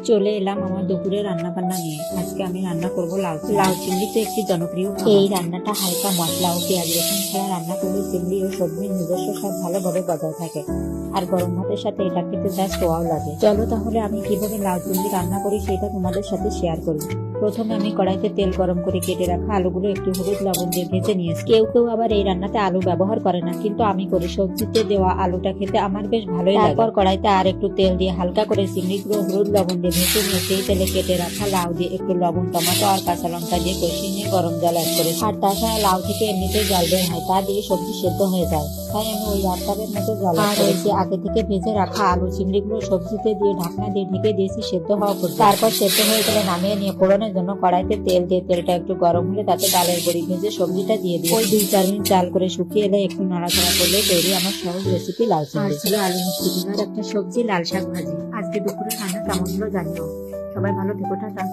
চলে এলাম আমার দুপুরে রান্না বান্না নিয়ে। আজকে আমি রান্না করব লাউ লাউ চিংড়ি। তো একটি জনপ্রিয় খাবার। এই রান্নাটা হালকা মশলা ও পেঁয়াজ রসুন ছাড়া রান্না করলে চিংড়ি ও সবজির নিজস্ব স্বাদ ভালোভাবে বজায় থাকে, আর গরম ভাতের সাথে এটা খেতে যা সোয়াও লাগে। চলো তাহলে আমি কিভাবে লাউ চিংড়ি রান্না করি সেটা তোমাদের সাথে শেয়ার করি। প্রথমে আমি কড়াইতে তেল গরম করে কেটে রাখা আলুগুলো একটু হলুদ লবণ দিয়ে ভেজে নিয়েছি। কেউ কেউ আবার এই রান্নাতে আলু ব্যবহার করে না, কিন্তু আমি করি। সবজিতে দেওয়া আলুটা খেতে আমার বেশ ভালোই লাগে। তারপর কড়াইতে আর একটু তেল দিয়ে হালকা করে চিংড়িগুলো হলুদ লবণ দিয়ে ভেজে নিয়ে সেই তেলে কেটে রাখা লাউ দিয়ে একটু লবণ, টমেটো আর কাঁচা লঙ্কা দিয়ে কষিয়ে নিয়ে গরম জল অ্যাড করে। আর তাছাড়া লাউ থেকে এমনিতেই জল বের হয়, তা দিয়ে সবজি সেদ্ধ হয়ে যায়। তাই আমি ওই 1 কাপের মতো জল অ্যাড করেছি। আগে থেকে ভেজে রাখা আলু চিংড়িগুলো সবজিতে দিয়ে ঢাকনা দিয়ে ঢেকে দিয়েছি সেদ্ধ হওয়া পর্যন্ত। তারপর সেদ্ধ হয়ে গেলে নামিয়ে নিয়ে ফোড়নের জন্য কড়াইতে তেল দিয়ে তেলটা একটু গরম হলে তাতে ডালের বড়ি ভেজে সবজিটা দিয়ে দিই। ওই 2-4 মিনিট জাল করে শুকিয়ে এলে একটু নাড়াচাড়া করলে তৈরি আমার সহজ রেসিপি লাউ চিংড়ি। ছিল আলু মিষ্টি কুমড়ার একটা সবজি, লাল শাক ভাজি। আজকে দুপুরে রান্না কেমন হলো জানিও। সবাই ভালো থেকো, টাটা।